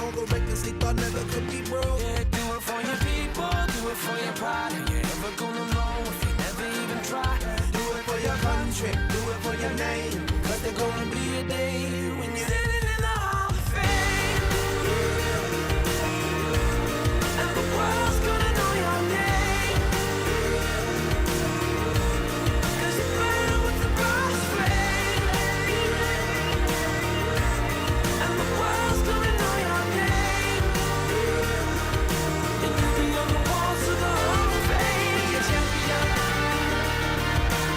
on the record, they thought never could be broke. Yeah, do it for your people, do it for your pride. You ain't never gonna know if you never even try. Do it for your country, do it for your name. Cause there's gonna be a day when you're Sitting in the Hall of Fame, and the world's gonna know your name. Cause you burn with the bright flame, and the world's gonna know your name. And you'll be on the walls of the Hall of Fame. be a champion.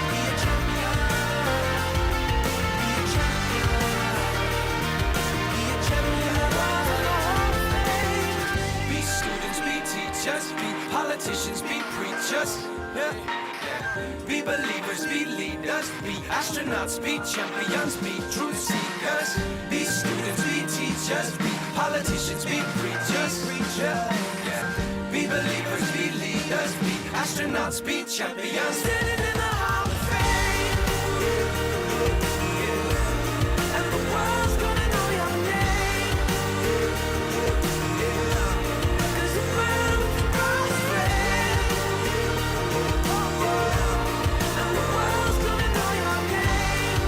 Be a champion. Be a champion. Be a champion. Be students, be teachers, be politicians, be preachers. Yeah. Be believers, be leaders, be astronauts, be champions, be truth seekers. Be students, be teachers, be politicians, be preachers. Yeah. Be believers, be leaders, be astronauts, be champions. Sitting in the Hall of Fame, and the world's gonna know your name. Cause you burn with the bright flame, and the world's gonna know your name.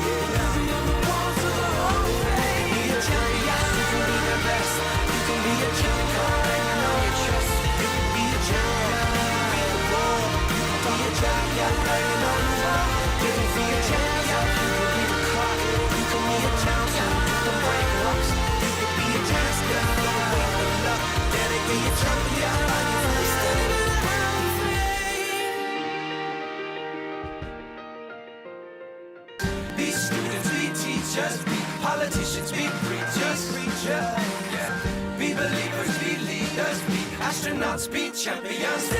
You'll be on the walls of the Hall of Fame. Be a champion. You can be the best. You can be a champion. You know you trust. You can be a champion. You can be the ball. You can be a champion. You know you are. You can be a champion. You can be the clock. You can be a champion. You can break rocks. You can be a champion. Don't wait for luck. Then it be a champion. Sitting in the Hall of Fame. Be students, be teachers, be politicians, be preachers. Yeah. Be believers, be leaders, be astronauts, be champions.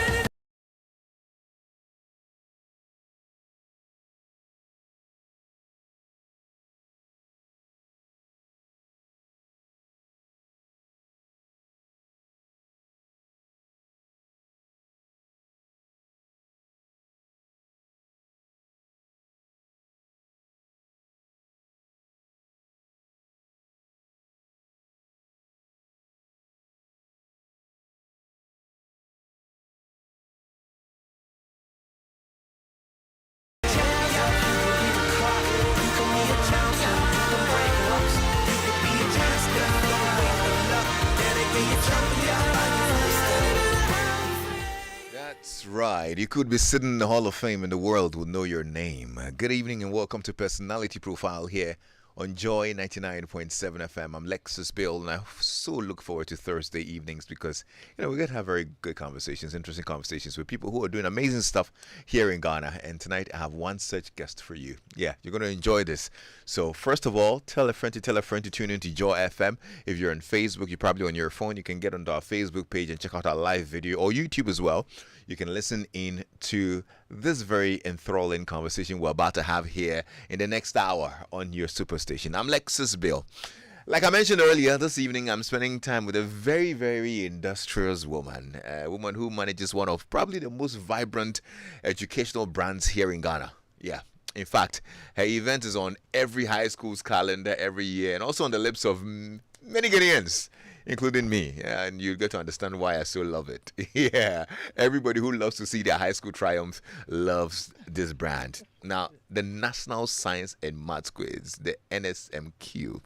That's right. You could be sitting in the Hall of Fame and the world would know your name. Good evening and welcome to Personality Profile here on Joy 99.7 FM. I'm Lexis Bill and I so look forward to Thursday evenings because, we're going to have very good conversations, interesting conversations with people who are doing amazing stuff here in Ghana. And tonight I have one such guest for you. Yeah, you're going to enjoy this. So first of all, tell a friend to tune into Joy FM. If you're on Facebook, you're probably on your phone, you can get onto our Facebook page and check out our live video or YouTube as well. You can listen in to this very enthralling conversation we're about to have here in the next hour on your superstation. I'm Lexis Bill. Like I mentioned earlier, this evening I'm spending time with a very, very industrious woman. A woman who manages one of probably the most vibrant educational brands here in Ghana. Yeah. In fact, her event is on every high school's calendar every year and also on the lips of many Ghanaians, including me. Yeah, and you get to understand why I so love it. Yeah, everybody who loves to see their high school triumph loves this brand. Now, the National Science and Maths Quiz, the NSMQ,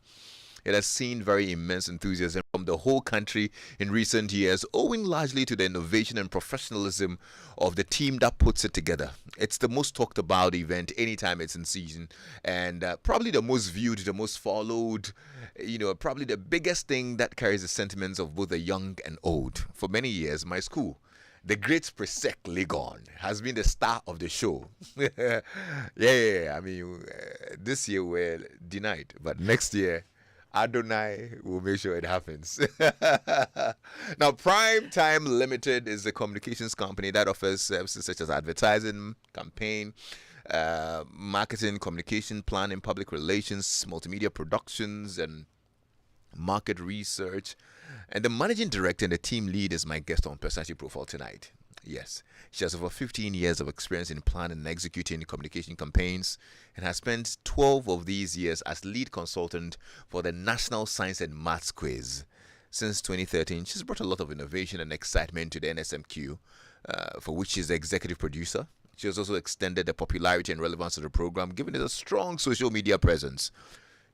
it has seen very immense enthusiasm from the whole country in recent years, owing largely to the innovation and professionalism of the team that puts it together. It's the most talked about event anytime it's in season, and probably the most viewed, the most followed, probably the biggest thing that carries the sentiments of both the young and old. For many years, my school, the great Presec Legon, has been the star of the show. Yeah. I mean, this year we're denied, but next year, Adonai will make sure it happens. Now, Primetime Limited is a communications company that offers services such as advertising, campaign, marketing, communication, planning, public relations, multimedia productions, and market research. And the managing director and the team lead is my guest on Personality Profile tonight. Yes. She has over 15 years of experience in planning and executing communication campaigns and has spent 12 of these years as lead consultant for the National Science and Maths Quiz. Since 2013, she's brought a lot of innovation and excitement to the NSMQ, for which she's the executive producer. She has also extended the popularity and relevance of the program, giving it a strong social media presence.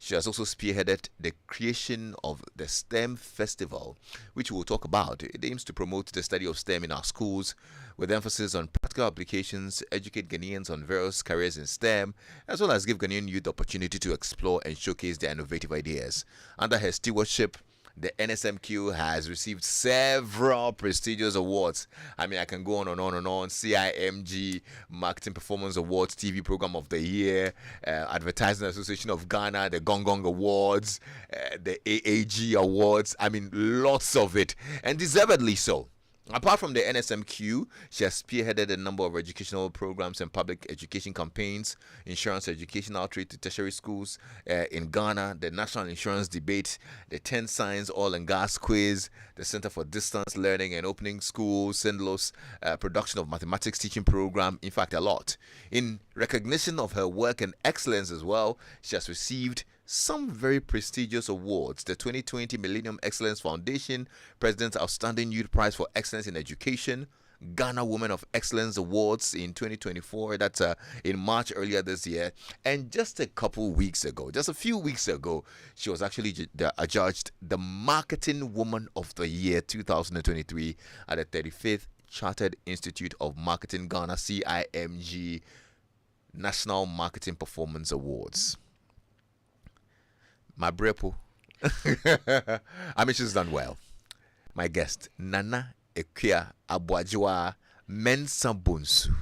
She has also spearheaded the creation of the STEM Festival, which we'll talk about. It aims to promote the study of STEM in our schools, with emphasis on practical applications, educate Ghanaians on various careers in STEM, as well as give Ghanaian youth the opportunity to explore and showcase their innovative ideas. Under her stewardship, the NSMQ has received several prestigious awards. I mean, I can go on and on and on. CIMG Marketing Performance Awards, TV Program of the Year, Advertising Association of Ghana, the Gong Gong Awards, the AAG Awards. I mean, lots of it, and deservedly so. Apart from the NSMQ, she has spearheaded a number of educational programs and public education campaigns, insurance education outreach to tertiary schools in Ghana, the National Insurance Debate, the 10 Science Oil and Gas Quiz, the Center for Distance Learning and Opening Schools, CINDLOS, production of mathematics teaching program, in fact, a lot. In recognition of her work and excellence as well, she has received some very prestigious awards: the 2020 Millennium Excellence Foundation President's Outstanding Youth Prize for Excellence in Education, Ghana Women of Excellence Awards in 2024, that's in March earlier this year. And just a few weeks ago, she was actually adjudged the Marketing Woman of the Year 2023 at the 35th Chartered Institute of Marketing Ghana CIMG National Marketing Performance Awards. My brepo. I mean, she's done well. My guest, Nana Akua A, Mensa-Bonsu,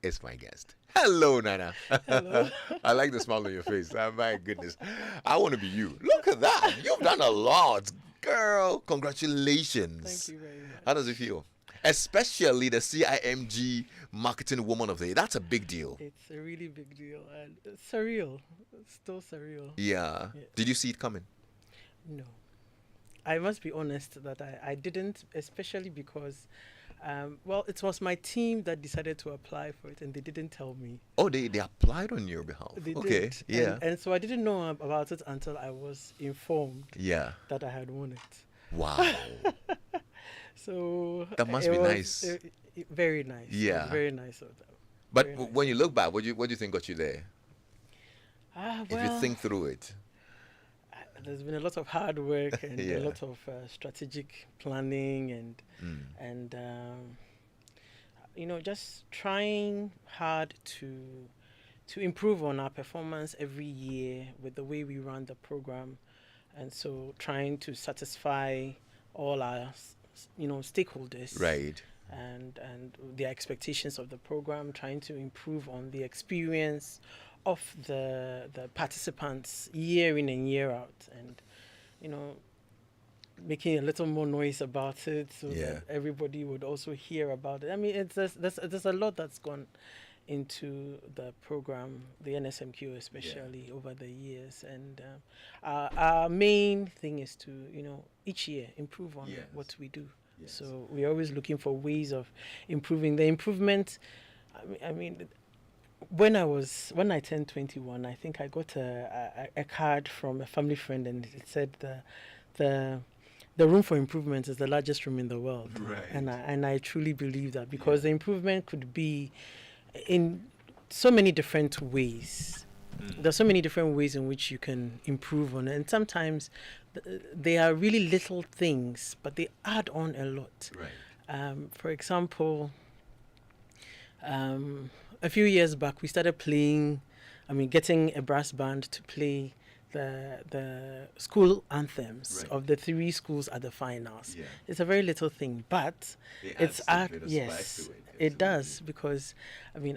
is my guest. Hello, Nana. Hello. I like the smile on your face. Oh, my goodness. I want to be you. Look at that. You've done a lot. Girl, congratulations. Thank you very much. How does it feel? Especially the CIMG Marketing Woman of the Year. That's a big deal. It's a really big deal and it's surreal. It's still surreal. Yeah. Yeah. Did you see it coming? No. I must be honest that I didn't, especially because, it was my team that decided to apply for it and they didn't tell me. Oh, they applied on your behalf. They Okay. did. Yeah. And so I didn't know about it until I was informed Yeah. that I had won it. Wow. So That must it be was, nice. very nice. It was Yeah. very nice of them. But Very nice. when you look back, what do you think got you there? If you Well, think through it. there's been a lot of hard work and Yeah. a lot of strategic planning and just trying hard to improve on our performance every year with the way we run the program, and so trying to satisfy all our stakeholders, Right. and the expectations of the program, trying to improve on the experience of the participants year in and year out, and making a little more noise about it so Yeah. that everybody would also hear about it. I mean, there's a lot that's gone into the program, the NSMQ especially, over the years, and our main thing is to each year improve on Yes. what we do. Yes. So we're always looking for ways of improving. The improvement, I mean, when I turned 21, I think I got a card from a family friend, and it said the room for improvement is the largest room in the world. Right. And I truly believe that, because the improvement could be in so many different ways. There's so many different ways in which you can improve on it, and sometimes they are really little things, but they add on a lot. Right. For example, a few years back, we started getting a brass band to play the school anthems Right. of the 3 schools at the finals. Yeah. It's a very little thing, but It it's adds a bit of spice yes, to it, it does, absolutely. because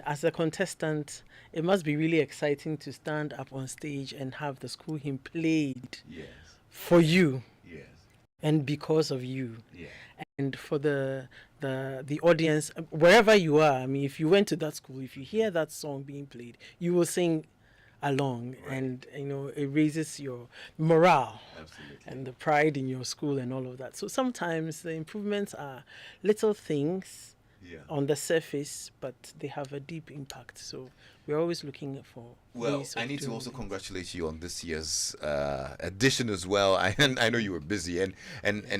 as a contestant, it must be really exciting to stand up on stage and have the school hymn played Yes. for you Yes. and because of you. Yeah. And for the audience, wherever you are, I mean, if you went to that school, if you hear that song being played, you will sing along, Right. and it raises your morale Absolutely. and the pride in your school and all of that. So sometimes the improvements are little things, on the surface, but they have a deep impact. So we're always looking for Well, ways I of need to doing also things. congratulate you on this year's edition as well. I know you were busy, and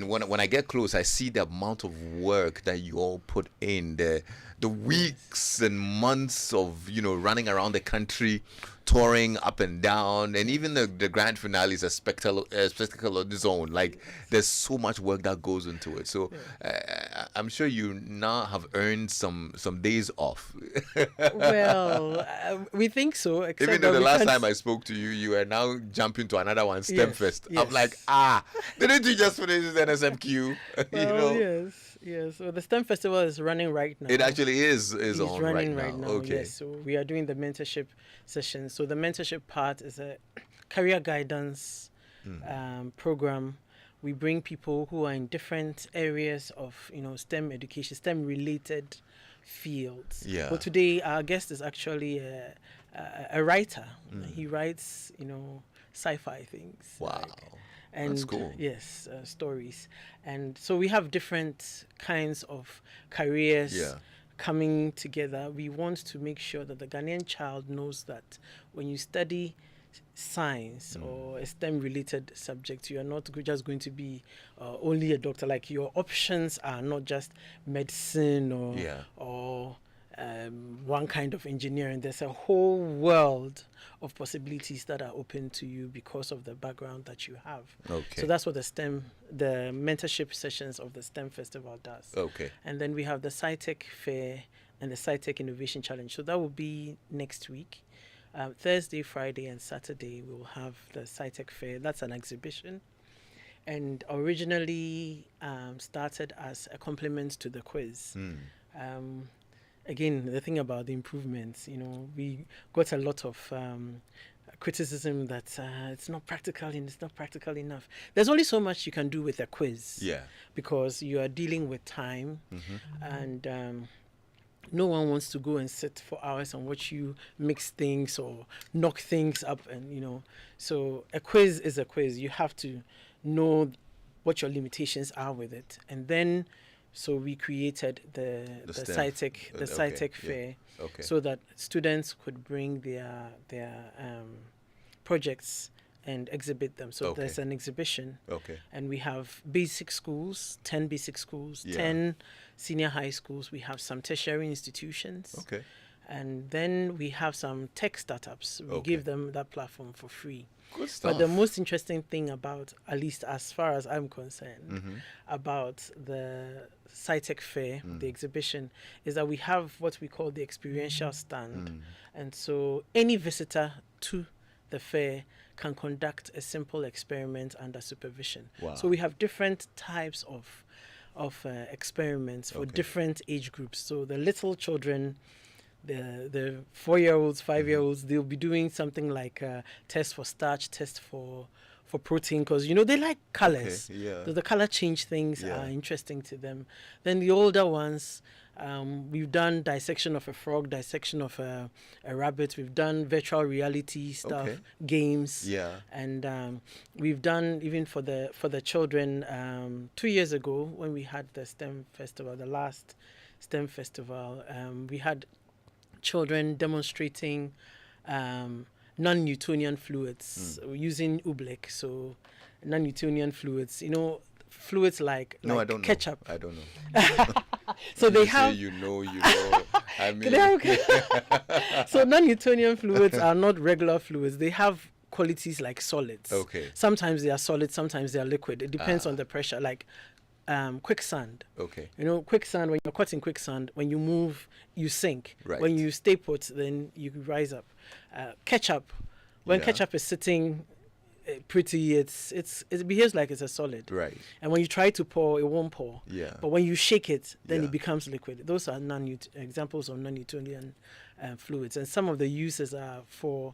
when I get close, I see the amount of work that you all put in, the weeks and months of running around the country, touring up and down, and even the grand finale is a spectacle on its own. Like there's so much work that goes into it. So I'm sure you now have earned some days off. Well, we think so. Except Even though that the we last can't- time I spoke to you, you are now jumping to another one, STEM Yes, Fest. yes. I'm like, didn't you just finish this NSMQ? Well, yes. So the STEM festival is running right now. It actually is It's on running right now. Okay. Yes, so we are doing the mentorship session. So the mentorship part is a career guidance program. We bring people who are in different areas of STEM education, STEM related fields. Yeah. But today our guest is actually a writer. He writes sci-fi things. Wow. And That's cool. Yes, stories. And so we have different kinds of careers coming together. We want to make sure that the Ghanaian child knows that when you study science or a STEM related subject, you are not just going to be only a doctor. Like your options are not just medicine or one kind of engineering. There's a whole world of possibilities that are open to you because of the background that you have. Okay. So that's what the mentorship sessions of the STEM Festival does. Okay. And then we have the SciTech Fair and the SciTech Innovation Challenge. So that will be next week. Thursday, Friday, and Saturday, we'll have the SciTech Fair. That's an exhibition. And originally started as a complement to the quiz. Again, the thing about the improvements, we got a lot of criticism that it's not practical and it's not practical enough. There's only so much you can do with a quiz. Yeah. Because you are dealing with time and no one wants to go and sit for hours and watch you mix things or knock things up and so a quiz is a quiz. You have to know what your limitations are with it. And then so we created the SciTech Fair so that students could bring their projects and exhibit them. So there's an exhibition. Okay. And we have basic schools, 10 basic schools, 10 senior high schools. We have some tertiary institutions. Okay. And then we have some tech startups. We give them that platform for free. Good stuff. But the most interesting thing about, at least as far as I'm concerned, about the SciTech Fair, the exhibition, is that we have what we call the experiential stand. And so any visitor to the fair can conduct a simple experiment under supervision. Wow. So we have different types of experiments for different age groups. So the little children, the 4-year-olds, 5-year-olds, they'll be doing something like test for starch, test for protein, because they like colors. Okay, yeah. So the color change things are interesting to them. Then the older ones, we've done dissection of a frog, dissection of a rabbit. We've done virtual reality stuff, games. Yeah. And we've done even for the children 2 years ago when we had the STEM festival, the last STEM festival, we had children demonstrating non-Newtonian fluids using Oobleck. So non-Newtonian fluids, fluids like I don't ketchup. know. I don't know. So they You have. say you know. I mean, So non-Newtonian fluids are not regular fluids. They have qualities like solids. Okay. Sometimes they are solid, sometimes they are liquid. It depends on the pressure. Like quicksand. Okay. Quicksand, when you're caught in quicksand, when you move, you sink. Right. When you stay put, then you rise up. Ketchup, when ketchup is sitting pretty, it behaves like it's a solid. Right. And when you try to pour, it won't pour. Yeah. But when you shake it, then Yeah. it becomes liquid. Those are examples of non-Newtonian fluids. And some of the uses are for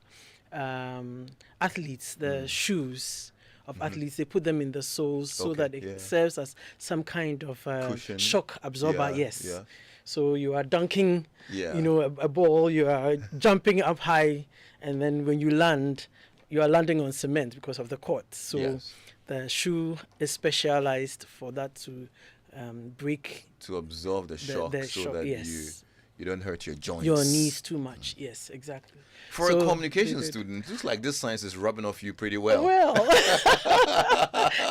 athletes, the shoes of athletes. They put them in the soles so that it serves as some kind of Cushion. shock absorber. Yeah, Yes. yeah. So you are dunking, Yeah. a ball, you are jumping up high, and then when you land, you are landing on cement because of the court. So Yes. the shoe is specialized for that to break To absorb the shock the so shock, that yes. you don't hurt your joints. Your knees too much. Yes, exactly. For So a communication they did. student, looks like this science is rubbing off you pretty well. Well,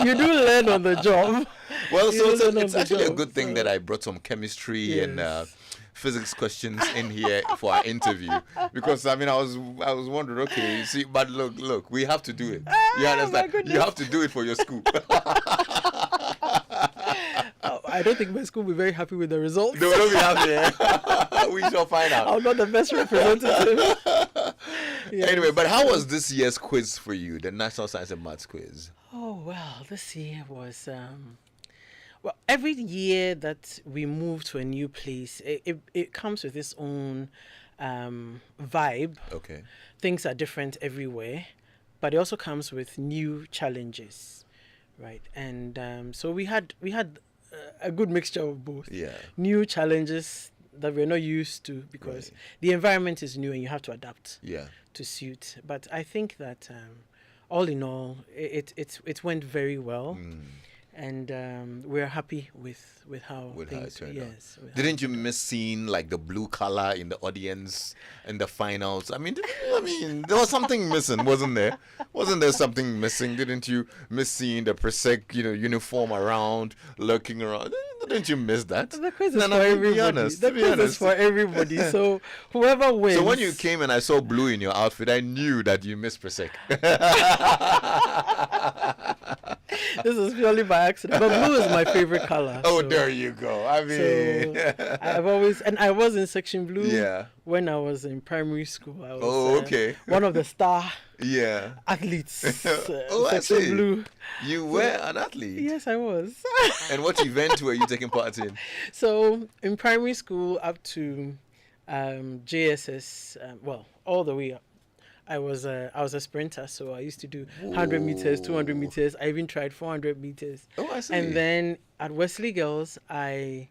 you do learn on the job. Well, You so do learn on it's the actually a job, good thing so- that I brought some chemistry and Yes. physics questions in here for our interview, because I mean I was wondering, okay, see, but look, we have to do it. You my understand? You goodness. have to do it for your school. Oh, I don't think my school will be very happy with the results. No, don't be happy. We shall find out. I'm not the best representative. Yes. Anyway, but how was this year's quiz for you, the National Science and Maths quiz? Oh, well, this year was well, every year that we move to a new place, it comes with its own vibe. Okay. Things are different everywhere, but it also comes with new challenges, right? And so we had a good mixture of both. Yeah. New challenges that we're not used to because Right. the environment is new and you have to adapt Yeah. to suit. But I think that all in all, it went very well. And we're happy with how With how it things. turned out. Yes. with how Didn't it you turned out. miss seeing like the blue color in the audience in the finals? I mean, there was something missing, wasn't there? Wasn't there something missing? Didn't you miss seeing the Persec, uniform around, lurking around? Didn't you miss that? The quiz is No, for no, be everybody. honest, The be quiz is honest. for everybody. So whoever wins. So when you came and I saw blue in your outfit, I knew that you missed Persec. This is purely by accident. But blue is my favorite color. Oh, so- there you go. I mean, So I was in section blue Yeah. when I was in primary school. I was, Oh, okay. one of the star yeah. athletes. Oh, I section see. blue. You were an athlete. Yes, I was. And what event were you taking part in? So in primary school up to JSS, well, all the way up. I was a sprinter, so I used to do 100 meters, 200 meters. I even tried 400 meters. Oh, I see. And then at Wesley Girls, I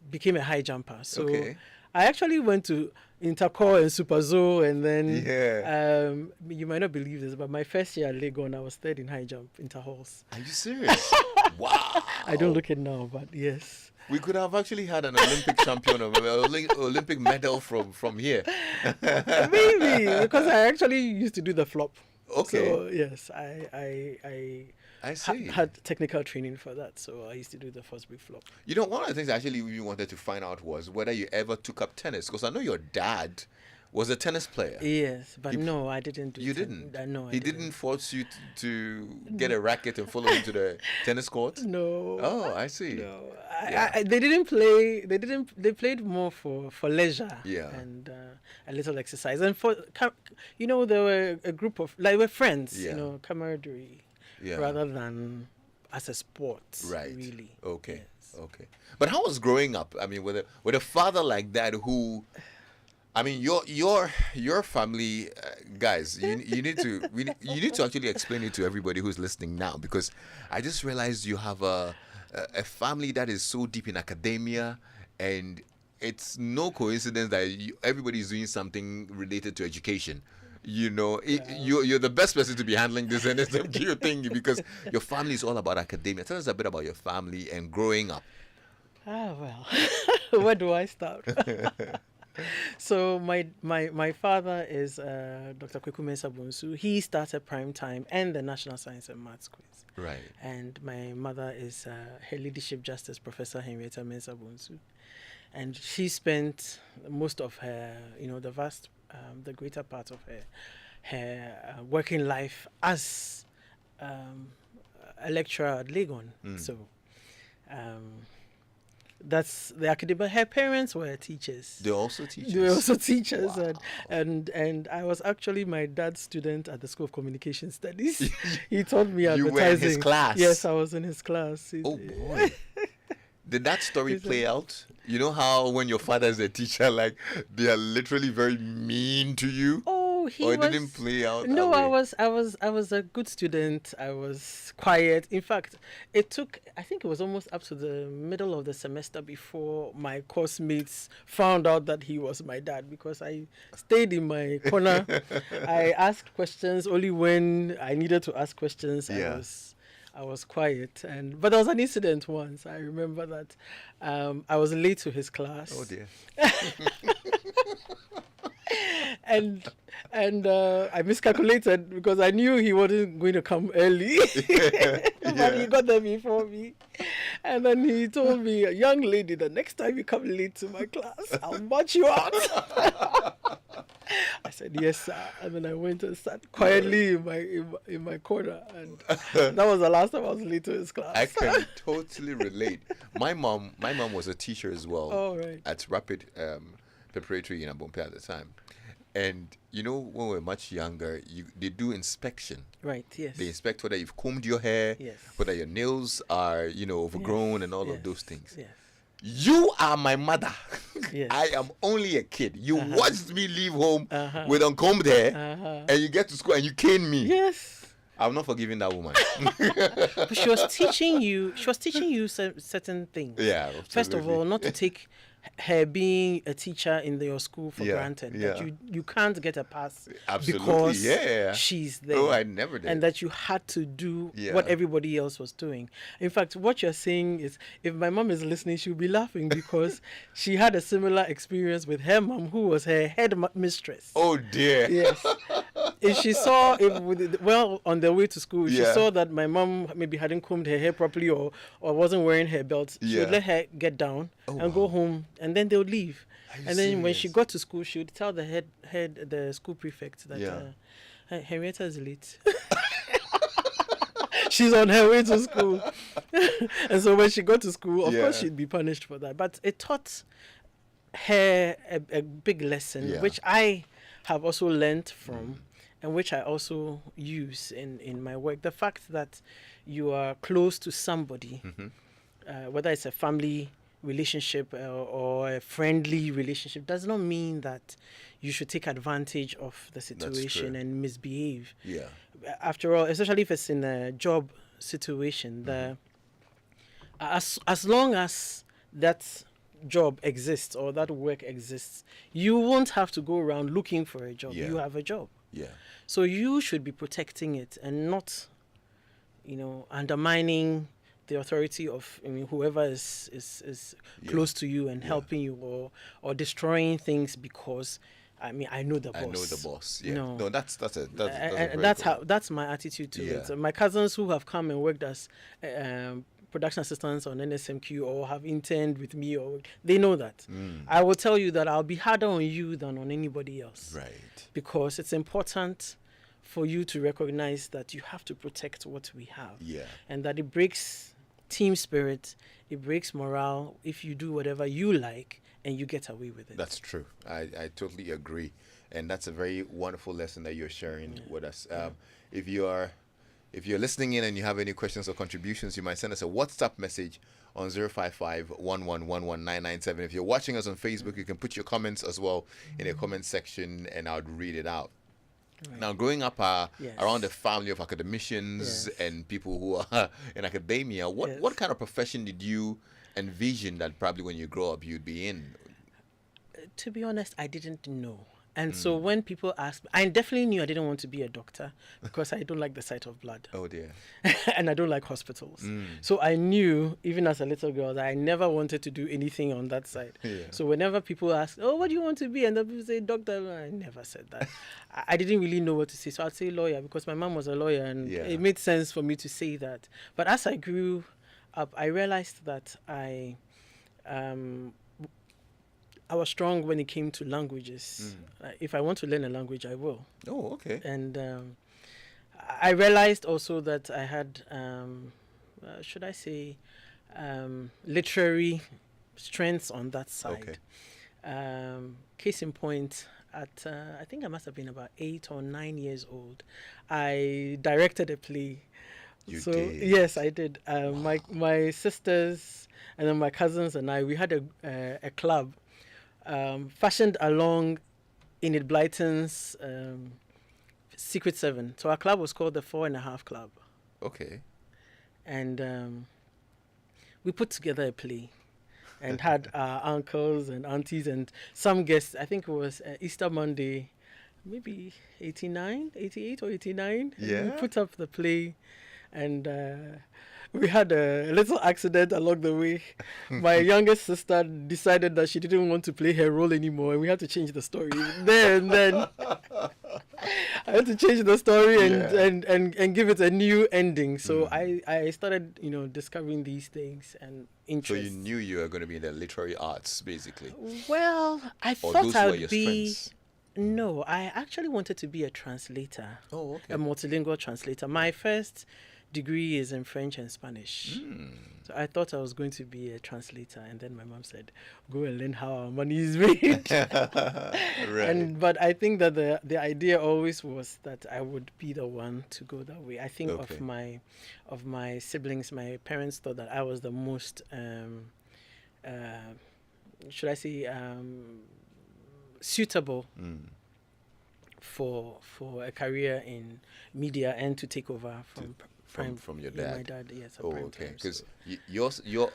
became a high jumper. So Okay. I actually went to Intercore and Super Zoo, and then Yeah. you might not believe this, but my first year at Legon, I was third in high jump interhalls. Are you serious? Wow. I don't look it now, but yes. We could have actually had an Olympic champion or Olympic medal from here. Maybe because I actually used to do the flop. Okay. So yes, I I see. had technical training for that, so I used to do the first big flop. One of the things I actually we wanted to find out was whether you ever took up tennis, because I know your dad was a tennis player. Yes, but He- no, I didn't do. You didn't. No, I He didn't force you to get a racket and follow him to the tennis court. No. Oh, I see. No, Yeah. they didn't play. They played more for leisure. Yeah. And a little exercise, and there were a group of we're friends. Yeah. Camaraderie, Yeah. rather than as a sport. Right. Really. Okay. Yes. Okay. But how was growing up? I mean, with a father like that who, I mean, your family, guys, you need to actually explain it to everybody who's listening now, because I just realized you have a family that is so deep in academia, and it's no coincidence that everybody is doing something related to education. You're the best person to be handling this NSMQ thing, because your family is all about academia. Tell us a bit about your family and growing up. Ah, well, where do I start? So my father is Dr. Mensa-Bonsu. He started Primetime and the National Science and Maths quiz. Right. And my mother is her leadership justice, Professor Henrietta Mensa-Bonsu. And she spent most of her, the greater part of her working life as a lecturer at Legon. So that's the academic. Her parents were teachers. They're also teachers. They were also teachers, Wow. and I was actually my dad's student at the School of Communication Studies. He taught me advertising. You were in his class? Yes, I was in his class. Oh boy. Did that story play out? You know how when your father is a teacher, like they are literally very mean to you? Oh, he Or was. it didn't play out that No, way? I was a good student. I was quiet. In fact, it took. I think it was almost up to the middle of the semester before my course mates found out that he was my dad, because I stayed in my corner. I asked questions only when I needed to ask questions. Yeah. I I was quiet, but there was an incident once. I remember that I was late to his class. Oh dear. and I miscalculated because I knew he wasn't going to come early, but he got there before me. And then he told me, "Young lady, the next time you come late to my class, I'll march you out." I said, "Yes, sir." And then I went and sat quietly in my corner, and that was the last time I was late to his class. I can totally relate. My mom was a teacher as well. Oh, right. At Rapid Preparatory in Abompe at the time. And you know, when we were much younger, they do inspection. Right, yes. They inspect whether you've combed your hair, Yes. whether your nails are, overgrown and all of those things. Yes. You are my mother. Yes. I am only a kid. You watched me leave home with uncombed hair, and you get to school and you cane me. Yes. I'm not forgiving that woman. But she was teaching you certain things. Yeah, First of all, not to take her being a teacher in your school for Yeah, granted. yeah. That you can't get a pass Absolutely, because yeah. she's there. Oh, I never did. And that you had to do Yeah. what everybody else was doing. In fact, what you're saying is, if my mom is listening, she'll be laughing because she had a similar experience with her mom, who was her head mistress. Oh dear. Yes. If she saw, on their way to school, she Yeah. saw that my mom maybe hadn't combed her hair properly or wasn't wearing her belt, she Yeah. would let her get down and go home, and then they would leave. Are you And then when she serious? got to school, she would tell the the school prefect that Yeah. Henrietta is late. She's on her way to school. And so when she got to school, of course Yeah. she'd be punished for that. But it taught her a big lesson, Yeah. which I have also learned from, and which I also use in my work. The fact that you are close to somebody, whether it's a family relationship or a friendly relationship, does not mean that you should take advantage of the situation true. and misbehave. Yeah. After all, especially if it's in a job situation, as long as that job exists or that work exists, you won't have to go around looking for a job. Yeah. You have a job. Yeah. So you should be protecting it and not, undermining the authority of whoever is close to you and helping you, or destroying things because I know the boss. I know the boss. Yeah. No. No, that's a very that's good one. that's my attitude to Yeah. it. My cousins who have come and worked as production assistants on NSMQ or have interned with me, or they know that. I will tell you that I'll be harder on you than on anybody else. Right. Because it's important for you to recognize that you have to protect what we have. Yeah. And that it breaks team spirit, it breaks morale if you do whatever you like and you get away with it. That's true. I totally agree. And that's a very wonderful lesson that you're sharing with us. If you're listening in and you have any questions or contributions, you might send us a WhatsApp message on 055-1111-997. If you're watching us on Facebook, you can put your comments as well in the comment section and I would read it out. Right. Now, growing up Yes. around a family of academicians Yes. and people who are in academia, what kind of profession did you envision that probably when you grow up you'd be in? To be honest, I didn't know. And so when people ask, I definitely knew I didn't want to be a doctor because I don't like the sight of blood. Oh dear. And I don't like hospitals. So I knew, even as a little girl, that I never wanted to do anything on that side. Yeah. So whenever people ask, "Oh, what do you want to be?" and then people say, "Doctor," I never said that. I didn't really know what to say. So I'd say lawyer because my mom was a lawyer and Yeah. it made sense for me to say that. But as I grew up, I realized that I was strong when it came to languages. If I want to learn a language, I will. Oh, okay. And I realized also that I had, should I say, literary strengths on that side. Case in point, at I think I must have been about 8 or 9 years old, I directed a play. You So did? yes, I did. My sisters and then my cousins and I, we had a club fashioned along Enid Blyton's Secret Seven. So our club was called the 4.5 Club. Okay. And we put together a play and had our uncles and aunties and some guests. I think it was Easter Monday, maybe 88 or 89. And Yeah. we put up the play. and we had a little accident along the way. My youngest sister decided that she didn't want to play her role anymore, and we had to change the story. then I had to change the story and give it a new ending. So I started, discovering these things and So interest. you knew you were going to be in the literary arts, basically. Well, I Or thought those I were would your be. strengths? No, I actually wanted to be a translator, Oh, okay. a multilingual translator. My first degree is in French and Spanish. So I thought I was going to be a translator, and then my mom said, "Go and learn how our money is made." Right. But I think that the idea always was that I would be the one to go that way. I think Okay. of my siblings, my parents thought that I was the most should I say suitable for a career in media and to take over from Prime from your yeah, dad. my dad, yes. At Oh, Primetime, okay. so- Because your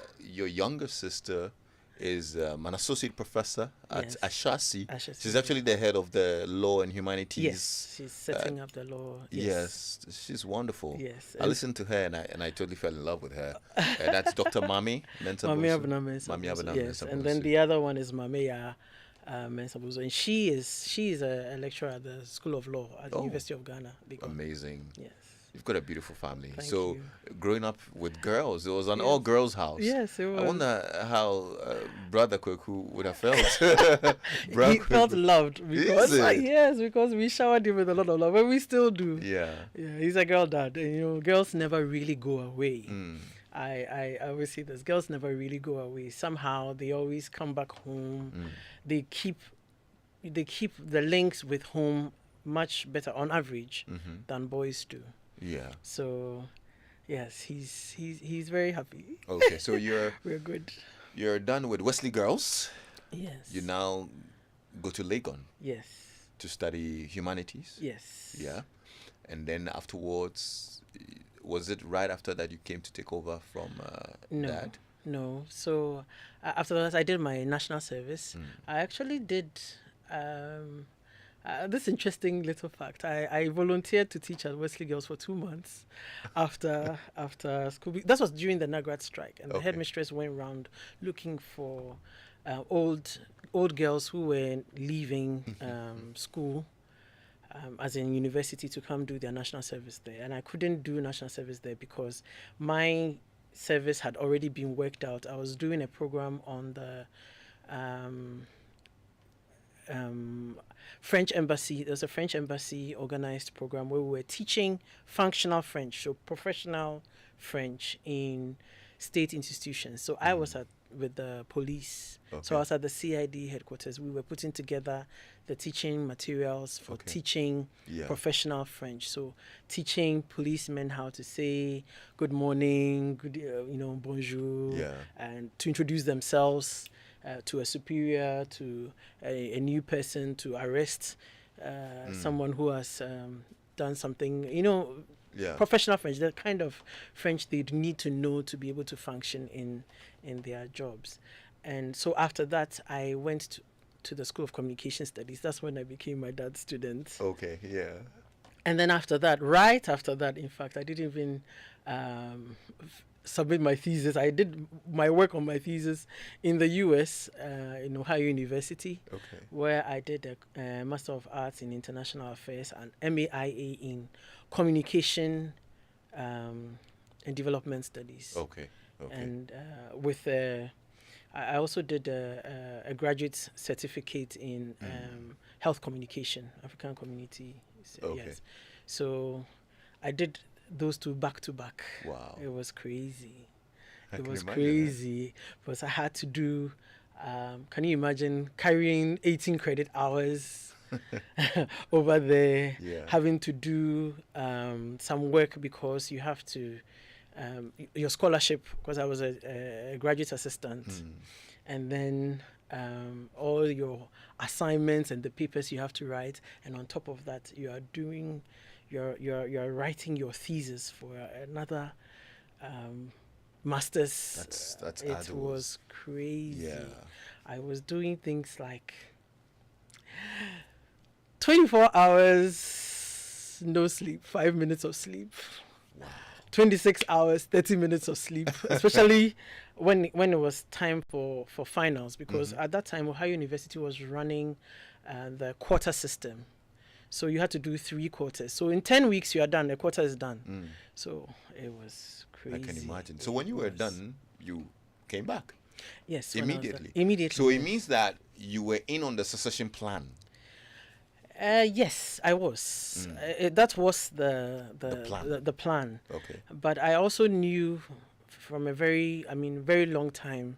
younger sister is an associate professor at Yes. Ashasi. Ashasi, She's yes. actually the head of the law and humanities. Yes, she's setting up the law. Yes, she's wonderful. Yes, I and- listened to her and I totally fell in love with her. That's Dr. Mami Mensa-Bonsu. Mami Abena Mensa-Bonsu, Mami Abena yes, and Mensa-Bonsu. then the other one is Mameya Mensa-Bonsu, and she is a lecturer at the School of Law at the Oh. University of Ghana. Big one. Amazing. Yes. You've got a beautiful family. Thank so, you. growing up with girls, it was an Yes. all-girls house. Yes, it was. I wonder how Brother Kweku would have felt. He felt loved because Is it? yes, because we showered him with a lot of love, and we still do. Yeah. Yeah, he's a girl dad, and girls never really go away. Mm. I always say this: girls never really go away. Somehow they always come back home. They keep the links with home much better on average than boys do. Yeah. So, yes, he's very happy. Okay, so We're good. you're done with Wesley Girls. Yes. You now go to Legon Yes. to study humanities. Yes. Yeah. And then afterwards, was it right after that you came to take over from No. Dad? No. So after that, I did my national service. I actually did this interesting little fact. I volunteered to teach at Wesley Girls for 2 months after school. That was during the Nagrat strike, and the Okay. headmistress went around looking for old girls who were leaving school. As in university, to come do their national service there, and I couldn't do national service there because my service had already been worked out. I was doing a program on the French embassy. There's a French embassy organized program where we were teaching functional French, so professional French in state institutions. So I was with the police. So Okay. I was at the CID headquarters. We were putting together the teaching materials for Okay. teaching Yeah. professional French. So teaching policemen how to say good morning, good bonjour, Yeah. and to introduce themselves to a superior, to a new person, to arrest someone who has done something, Yeah. professional French, the kind of French they'd need to know to be able to function in their jobs. And so after that, I went to the School of Communication Studies. That's when I became my dad's student. Okay, yeah. And then after that, right after that, in fact, I didn't even submit my thesis. I did my work on my thesis in the U.S., in Ohio University, Okay. where I did a Master of Arts in International Affairs and MAIA in Communication and Development Studies. Okay. Okay. And I also did a graduate certificate in health communication, African community. Okay. Yes. So I did those two back to back. Wow. It was crazy. I It can was imagine crazy because I had to do, can you imagine carrying 18 credit hours over there, Yeah. having to do some work because you have to, your scholarship, because I was a graduate assistant, and then all your assignments and the papers you have to write, and on top of that, you are doing, you're writing your thesis for another master's. That's it arduous. was crazy. Yeah. I was doing things like 24 hours, no sleep, 5 minutes of sleep. Wow. 26 hours, 30 minutes of sleep, especially when it was time for finals, because at that time Ohio University was running the quarter system. So you had to do 3 quarters. So in 10 weeks you are done. The quarter is done. So it was crazy. I can imagine. So when you were done, you came back? Yes. Immediately? Immediately. So it means that you were in on the succession plan? Yes, I was. That was the plan. The plan. Okay. But I also knew from a very long time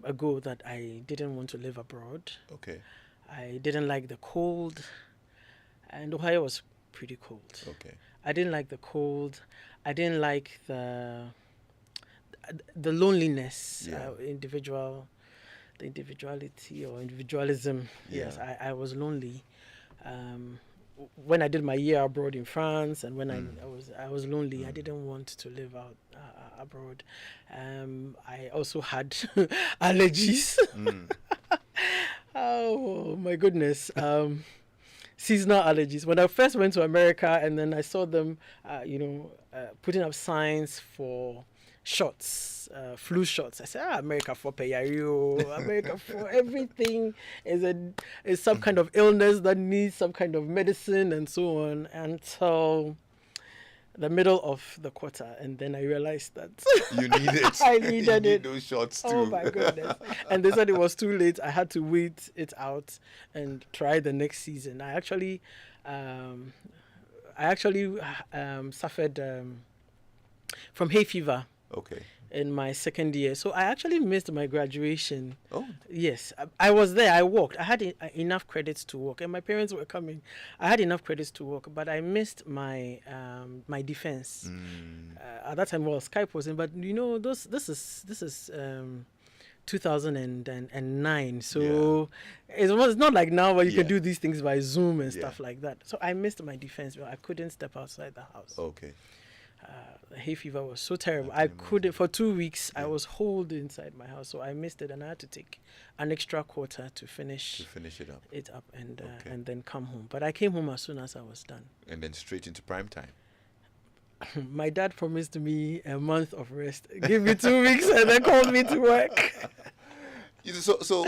ago that I didn't want to live abroad. Okay. I didn't like the cold, and Ohio was pretty cold. Okay. I didn't like the cold. I didn't like the loneliness, the individuality or individualism. Yeah. Yes, I was lonely. When I did my year abroad in France, and when I was lonely. I didn't want to live out abroad. I also had allergies. Oh my goodness. Seasonal allergies. When I first went to America, and then I saw them, putting up signs for shots, flu shots. I said, America for payario, America for everything is some kind of illness that needs some kind of medicine and so on, until the middle of the quarter, and then I realized that you need it. I needed you it. Those shots too. Oh my goodness! And they said it was too late. I had to wait it out and try the next season. I actually suffered from hay fever. Okay. In my second year, so I actually missed my graduation. Oh. Yes, I was there. I worked. I had enough credits to work, and my parents were coming. I had enough credits to work, but I missed my my defense. At that time, Skype wasn't. But this is 2009. So it's not like now where you can do these things by Zoom and stuff like that. So I missed my defense. I couldn't step outside the house. Okay. The hay fever was so terrible. I couldn't, for 2 weeks, I was holed inside my house, so I missed it, and I had to take an extra quarter to finish it up and then come home. But I came home as soon as I was done. And then straight into Primetime. My dad promised me a month of rest. Give me 2 weeks and then called me to work. So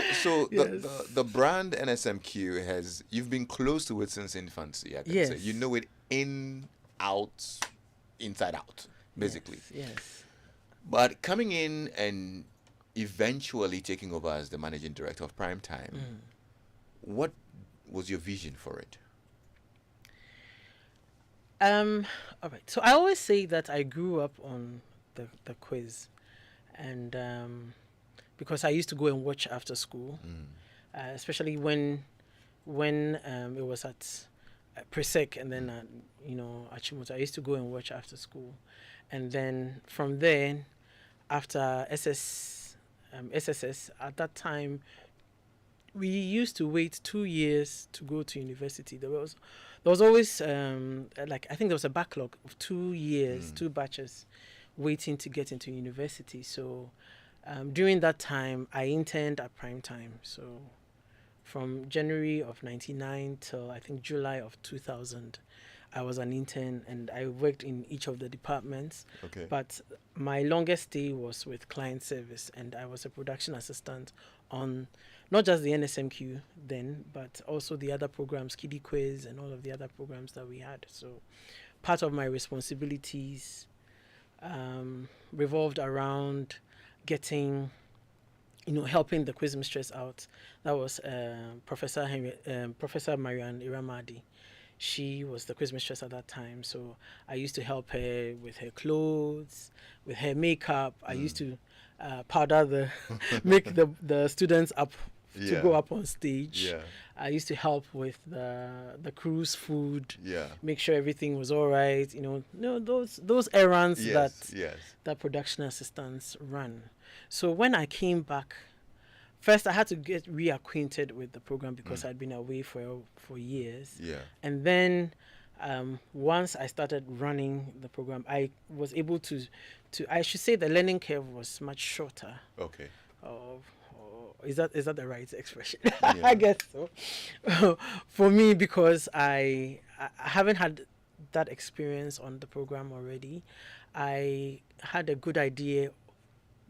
Yes. the brand NSMQ you've been close to it since infancy, I can say. You know it in, out, inside out, basically. Yes. But coming in and eventually taking over as the managing director of Primetime, what was your vision for it? All right. So I always say that I grew up on the quiz, and because I used to go and watch after school, especially when it was at Presec and then at Achimota. I used to go and watch after school, and then from there, after SSS, at that time, we used to wait 2 years to go to university. There was always I think there was a backlog of 2 years, 2 batches, waiting to get into university. So during that time, I interned at Primetime. So from January of 99 till I think July of 2000, I was an intern, and I worked in each of the departments. Okay. But my longest stay was with client service, and I was a production assistant on not just the NSMQ then, but also the other programs, Kiddie Quiz and all of the other programs that we had. So part of my responsibilities revolved around getting, helping the quiz mistress out. That was Professor Marianne Iramadi. She was the quiz mistress at that time, so I used to help her with her clothes, with her makeup. I used to powder make the students up to go up on stage. Yeah. I used to help with the crew's food. Yeah. Make sure everything was all right. Those errands Yes. that production assistants run. So when I came back, first I had to get reacquainted with the program because I'd been away for years. Yeah. And then once I started running the program, I was able to I should say the learning curve was much shorter. Okay. Is that the right expression? I guess so. For me, because I haven't had that experience on the program already. I had a good idea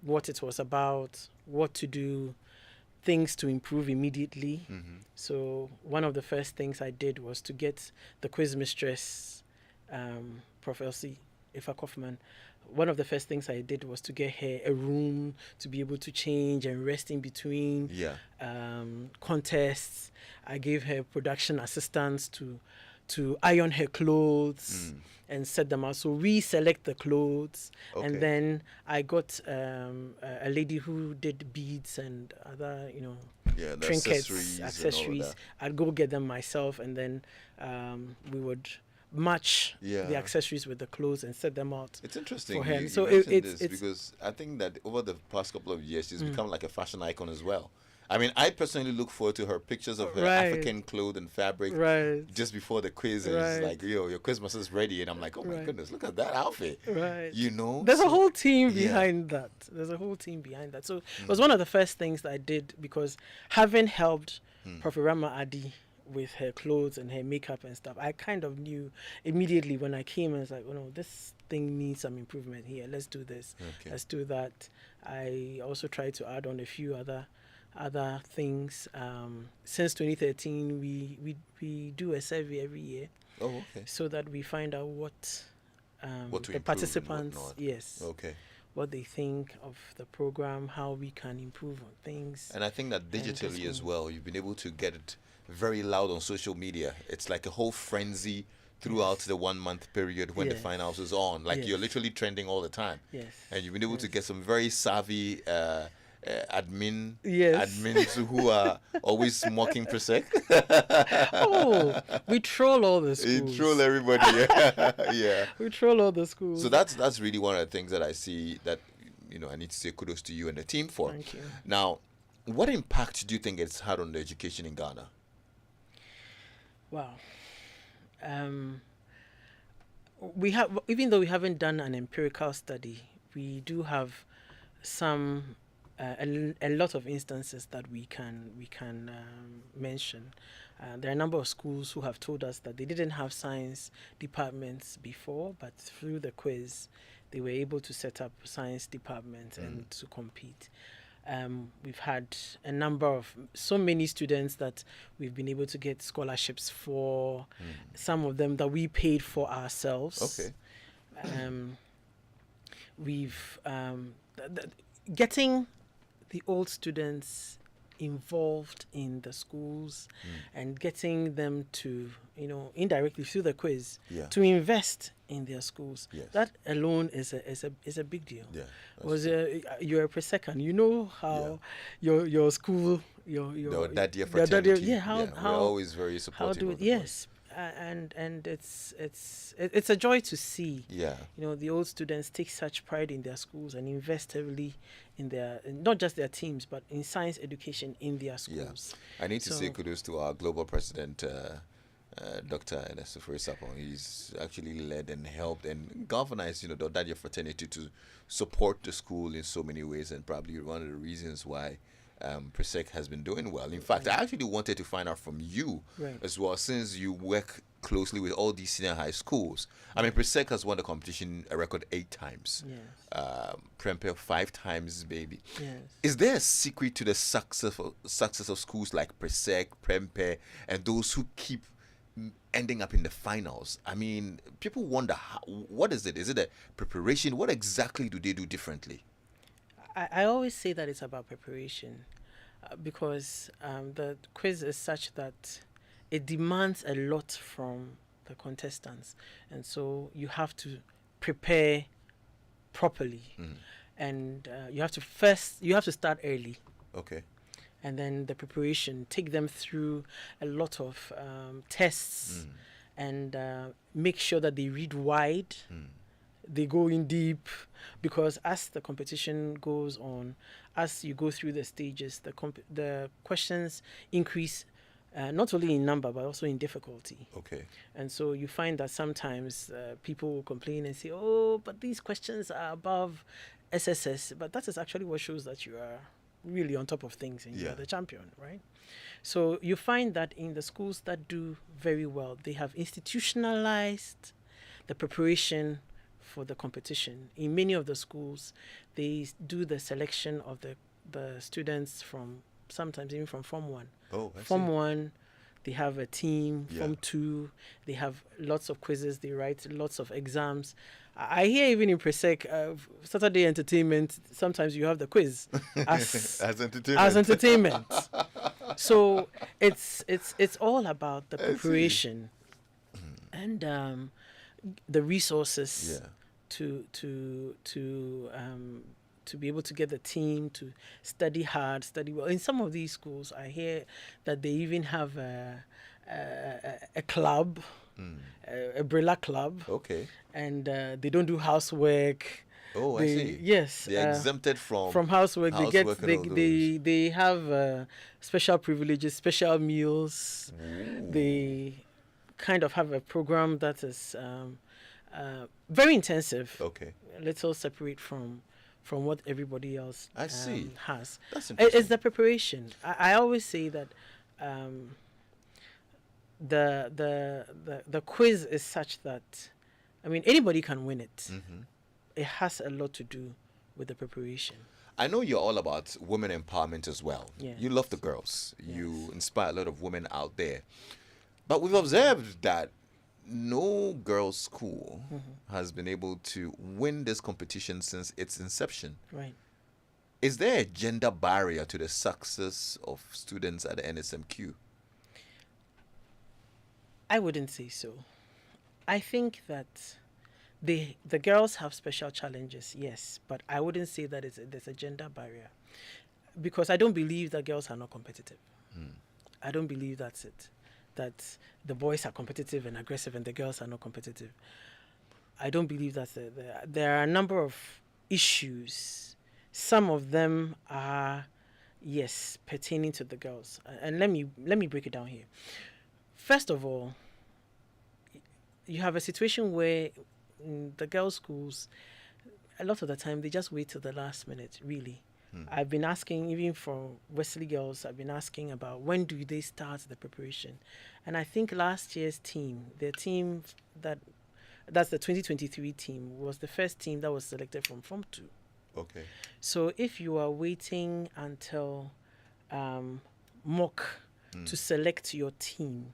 what it was about, what to do, things to improve immediately. So one of the first things I did was to get the quiz mistress, Professor Ifa Kaufman. One of the first things I did was to get her a room to be able to change and rest in between contests. I gave her production assistants to iron her clothes and set them out. So we select the clothes, and then I got a lady who did beads and other, the trinkets, and all of accessories. that. I'd go get them myself, and then we would match the accessories with the clothes and set them out. It's interesting. For her. You So mentioned it's because I think that over the past couple of years, she's become like a fashion icon as well. I mean, I personally look forward to her pictures of her African clothes and fabric just before the quiz. And it's like, your Christmas is ready. And I'm like, oh my goodness, look at that outfit. There's a whole team behind that. So it was one of the first things that I did, because having helped Prof. Rama Adi with her clothes and her makeup and stuff, I kind of knew immediately when I came, and it's like, oh no, this thing needs some improvement here. Let's do this. Let's do that. I also tried to add on a few other things. Since 2013, we do a survey every year. So that we find out what the participants, what they think of the program, how we can improve on things. And I think that digitally as well, you've been able to get it very loud on social media. It's like a whole frenzy throughout the 1 month period when the finals is on. Like you're literally trending all the time. And you've been able to get some very savvy admins who are always mocking Presec. We troll all the schools. We troll everybody. We troll all the schools. So that's really one of the things that I see that I need to say kudos to you and the team for. Thank you. Now, what impact do you think it's had on the education in Ghana? Wow. We have, even though we haven't done an empirical study, we do have some a lot of instances that we can mention. There are a number of schools who have told us that they didn't have science departments before, but through the quiz, they were able to set up science departments and to compete. We've had a number of so many students that we've been able to get scholarships for, some of them that we paid for ourselves. We've getting the old students involved in the schools and getting them to, indirectly through the quiz, to invest in their schools. That alone is a big deal. You're a Preseccan, you know how your school, your daddy fraternity. how we're always very supportive. And it's a joy to see the old students take such pride in their schools and invest heavily in their, not just their teams, but in science education in their schools. I need to say kudos to our global president, Dr. Enesofori Sapon. He's actually led and helped and galvanized the Daddy fraternity to support the school in so many ways, and probably one of the reasons why Presec has been doing well. In fact, I actually wanted to find out from you as well, since you work closely with all these senior high schools. I mean, Presec has won the competition a record 8 times. Prempeh 5 times, baby. Is there a secret to the success of schools like Presec, Prempeh, and those who keep ending up in the finals? I mean, people wonder, what is it? Is it a preparation? What exactly do they do differently? I always say that it's about preparation, because the quiz is such that it demands a lot from the contestants, and so you have to prepare properly, and you have to start early. And then the preparation, take them through a lot of tests, and make sure that they read wide. They go in deep, because as the competition goes on, as you go through the stages, the questions increase, not only in number but also in difficulty. And so you find that sometimes people will complain and say, "Oh, but these questions are above SSS," but that is actually what shows that you are really on top of things and you're the champion, right? So you find that in the schools that do very well, they have institutionalized the preparation for the competition. In many of the schools, they do the selection of the students from sometimes even from Form 1. Oh, I Form see. 1, they have a team. Yeah. Form 2, they have lots of quizzes. They write lots of exams. I hear even in Presec, Saturday entertainment, sometimes you have the quiz as As entertainment. as entertainment. So it's all about the I see. preparation and the resources Yeah. to be able to get the team to study hard, study well. In some of these schools, I hear that they even have a club, a Brilla club, Okay. and they don't do housework. Oh, I They- see. Yes, They're exempted from housework. They get housework and all they have special privileges, special meals. They kind of have a program that is very intensive, Okay. a little separate from what everybody else I see. has. That's It's interesting. the preparation. I always say that the quiz is such that, I mean, anybody can win it. It has a lot to do with the preparation. I know you're all about women empowerment as well. Yes. You love the girls. You inspire a lot of women out there. But we've observed that no girls' school has been able to win this competition since its inception. Right. Is there a gender barrier to the success of students at the NSMQ? I wouldn't say so. I think that the girls have special challenges, yes, but I wouldn't say that there's a gender barrier, because I don't believe that girls are not competitive. I don't believe that's it. That the boys are competitive and aggressive and the girls are not competitive. I don't believe that's it. There are a number of issues. Some of them are, yes, pertaining to the girls. And let me break it down here. First of all, you have a situation where the girls' schools, a lot of the time, they just wait till the last minute, really. I've been asking, even for Wesley girls, I've been asking about when do they start the preparation. And I think last year's team, their team that's the 2023 team, was the first team that was selected from Form 2. Okay. So if you are waiting until mock to select your team,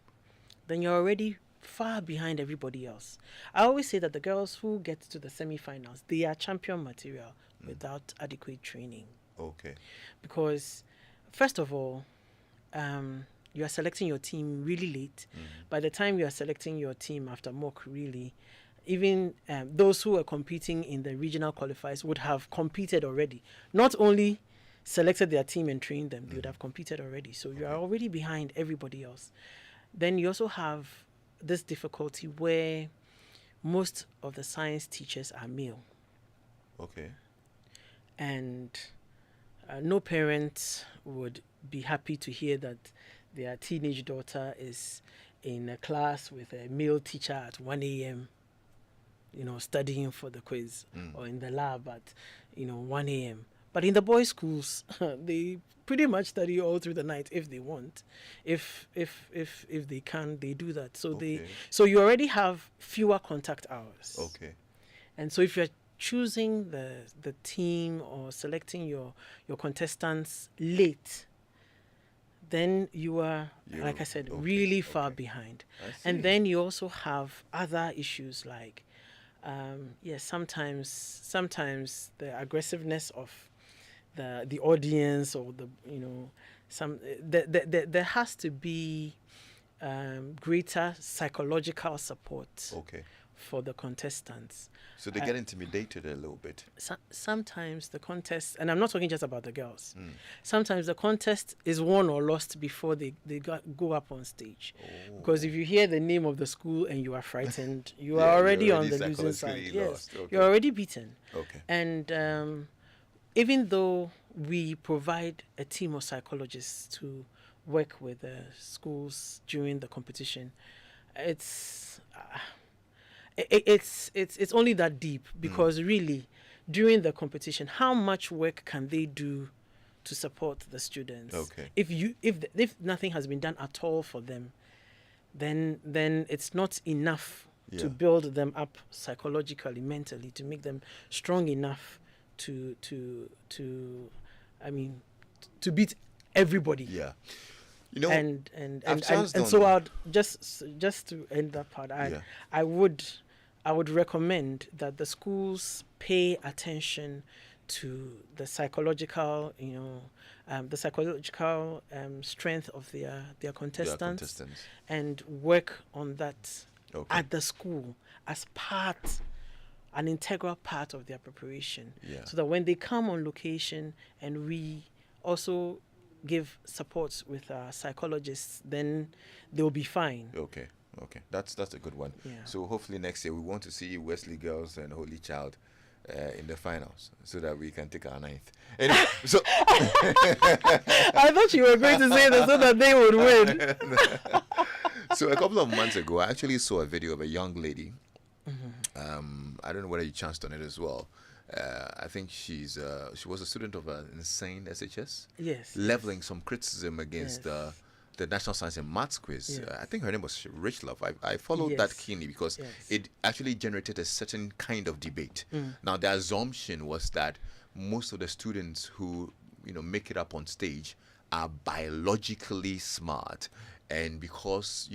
then you're already far behind everybody else. I always say that the girls who get to the semi-finals, they are champion material without adequate training. Okay. Because, first of all, you are selecting your team really late. By the time you are selecting your team after mock, really, even those who are competing in the regional qualifiers would have competed already. Not only selected their team and trained them, they would have competed already. So you are already behind everybody else. Then you also have this difficulty where most of the science teachers are male. Okay. And no parent would be happy to hear that their teenage daughter is in a class with a male teacher at 1 a.m., studying for the quiz, or in the lab at, 1 a.m. But in the boys' schools, they pretty much study all through the night if they want. If they can, they do that. So Okay. so you already have fewer contact hours. Okay. And so if you're choosing the team or selecting your contestants late, then you are, like I said, okay, really far behind. I see. And then you also have other issues like, sometimes the aggressiveness of the audience, or there has to be greater psychological support Okay. for the contestants. So they get intimidated a little bit. Sometimes the contest, and I'm not talking just about the girls, sometimes the contest is won or lost before they go up on stage. Because if you hear the name of the school and you are frightened, you Yeah, are you're already on already the losing side. psychologically Yes, lost. Okay. you're already beaten. Okay. And even though we provide a team of psychologists to work with the schools during the competition, it's only that deep, because really during the competition, how much work can they do to support the students? Okay. If nothing has been done at all for them, then it's not enough Yeah. to build them up psychologically, mentally, to make them strong enough to I mean, to beat everybody. Yeah. You know, And just so done- I'd just to end that part, Yeah. I would recommend that the schools pay attention to the psychological, strength of their contestants, and work on that Okay. at the school as an integral part of their preparation, Yeah. so that when they come on location and we also give support with psychologists, then they'll be fine. Okay. Okay. That's a good one. Yeah. So hopefully next year we want to see Wesley Girls and Holy Child in the finals so that we can take our ninth. Anyway, so I thought you were going to say that so that they would win. so a couple of months ago, I actually saw a video of a young lady. I don't know whether you chanced on it as well. I think she was a student of an insane SHS. Yes. Leveling some criticism against Yes. the National Science and Maths quiz. Yes. I think her name was Rich Love. I followed that Yes. keenly because Yes. it actually generated a certain kind of debate. Now, the assumption was that most of the students who make it up on stage are biologically smart, and because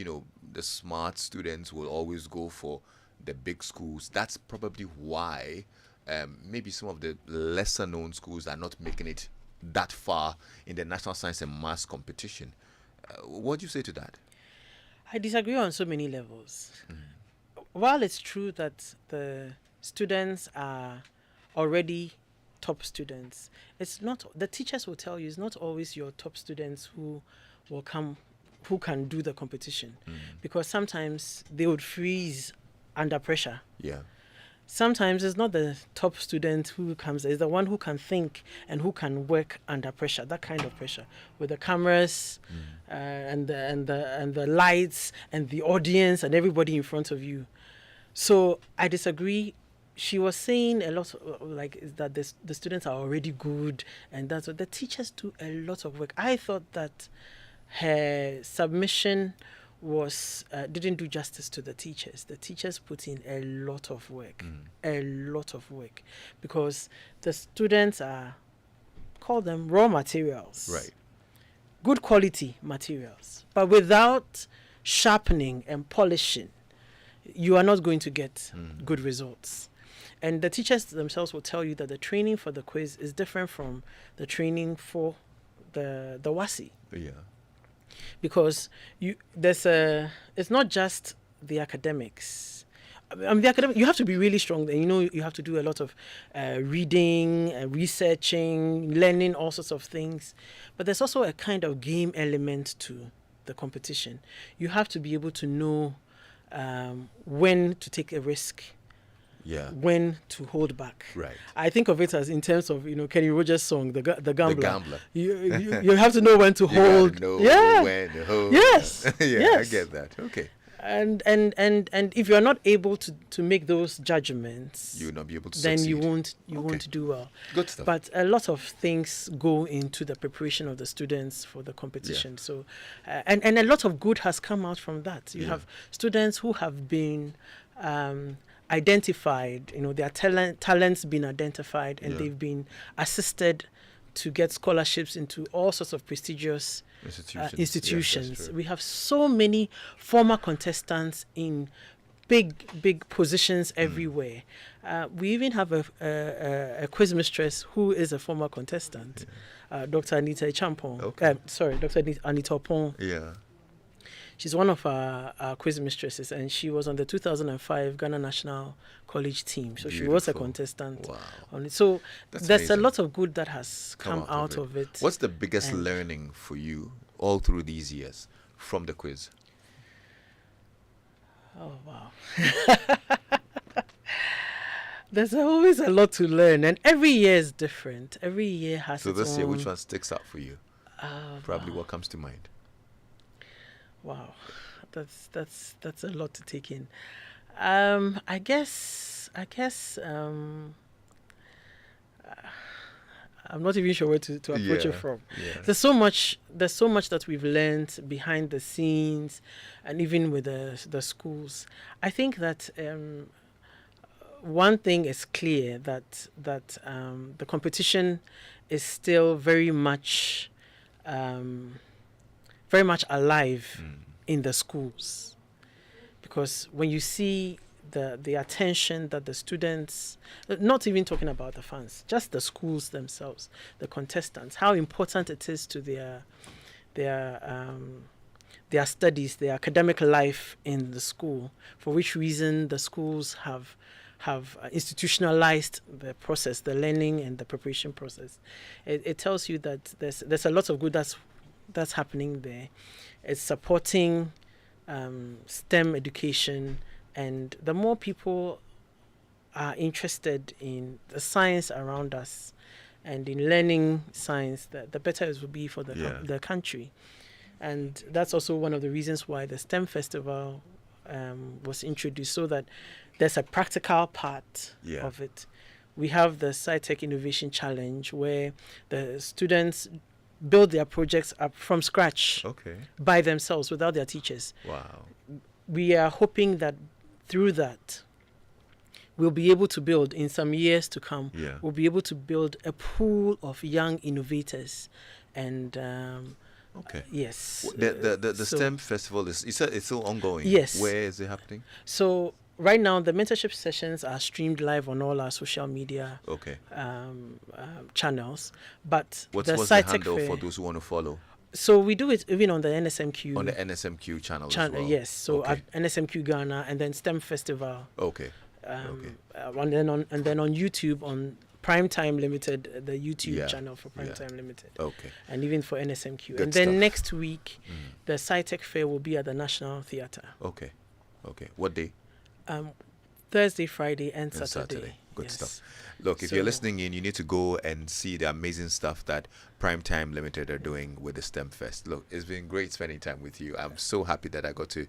the smart students will always go for the big schools, that's probably why maybe some of the lesser known schools are not making it that far in the National Science and Maths competition. What do you say to that? I disagree on so many levels. While it's true that the students are already top students, it's not, the teachers will tell you, it's not always your top students who can do the competition, because sometimes they would freeze under pressure. Yeah. Sometimes it's not the top student who comes, it's the one who can think and who can work under pressure, that kind of pressure, with the cameras and the lights and the audience and everybody in front of you. So I disagree. She was saying a lot is that the students are already good, and that's what the teachers do a lot of work. I thought that her submission didn't do justice to the teachers. The teachers put in a lot of work, because the students call them raw materials, Right. good quality materials, but without sharpening and polishing, you are not going to get good results. And the teachers themselves will tell you that the training for the quiz is different from the training for the WASI. Yeah. Because it's not just the academics. You have to be really strong. You have to do a lot of reading, researching, learning all sorts of things. But there's also a kind of game element to the competition. You have to be able to know when to take a risk, Yeah. when to hold back. Right. I think of it as in terms of Kenny Rogers' song, the Gambler. The Gambler. You have to know when to You hold. gotta know Yeah. when to hold. Yes. Yeah, Yes. I get that. Okay. And if you're not able to make those judgments, You will not be able to then succeed. you won't do well. Good stuff. But a lot of things go into the preparation of the students for the competition. So, and a lot of good has come out from that. You have students who have been identified. Their talents been identified, and they've been assisted to get scholarships into all sorts of prestigious Institutions. institutions. Yes, that's true. We have so many former contestants in big positions everywhere. We even have a quiz mistress who is a former contestant, Dr. Anita Champon. Okay. Dr. Anita Opon. Yeah. She's one of our quiz mistresses, and she was on the 2005 Ghana National College team. So she was a Beautiful. contestant Wow. on it. So That's there's amazing. a lot of good that has come out of it. What's the biggest And- learning for you all through these years from the quiz? Oh, wow. There's always a lot to learn, and every year is different. Every year has So its this year, own... which one sticks out for you? Probably what comes to mind. Wow, that's a lot to take in. I guess I'm not even sure where to approach it from. Yeah. There's so much that we've learned behind the scenes, and even with the schools. I think that one thing is clear, that the competition is still very much alive in the schools, because when you see the attention that the students, not even talking about the fans, just the schools themselves, the contestants, how important it is to their studies, their academic life in the school, for which reason the schools have institutionalized the process, the learning and the preparation process. It tells you that there's a lot of good that's happening there. It's supporting STEM education, and the more people are interested in the science around us and in learning science, the better it will be for the country. And that's also one of the reasons why the STEM Festival was introduced, so that there's a practical part of it. We have the SciTech Innovation Challenge, where the students build their projects up from scratch by themselves without their teachers. Wow. We are hoping that through that, we'll be able to build, in some years to come, we'll be able to build a pool of young innovators. And yes. The STEM festival it's still ongoing. Yes. Where is it happening? So right now, the mentorship sessions are streamed live on all our social media channels. But what's the the handle for those who want to follow? So we do it even on the NSMQ. On the NSMQ channel as well? Yes. So at NSMQ Ghana, and then STEM Festival. And then on YouTube, on Primetime Limited, the YouTube channel for Primetime Limited. And even for NSMQ. Good and then stuff. next week, the SciTech Fair will be at the National Theatre. Okay. What day? Thursday, Friday, and Saturday. Good stuff. Look, if you're listening in, you need to go and see the amazing stuff that Primetime Limited are doing with the STEM Fest. Look, it's been great spending time with you. I'm so happy that I got to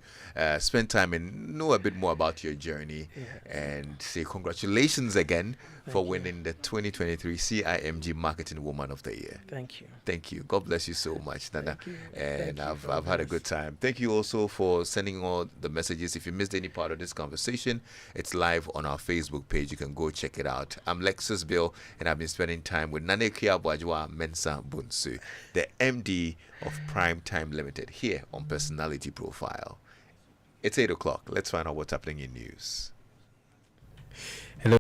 spend time and know a bit more about your journey, and say congratulations again for winning the 2023 CIMG Marketing Woman of the Year. Thank you. Thank you. God bless you so much, Nana. Thank you. And Thank you I've had a good time. Thank you also for sending all the messages. If you missed any part of this conversation, it's live on our Facebook page. You can go check it out. I'm Lexis Bill, and I've been spending time with Nana Akua A, Mensa-Bonsu, the MD of Primetime Limited, here on Personality Profile. It's 8 o'clock. Let's find out what's happening in news.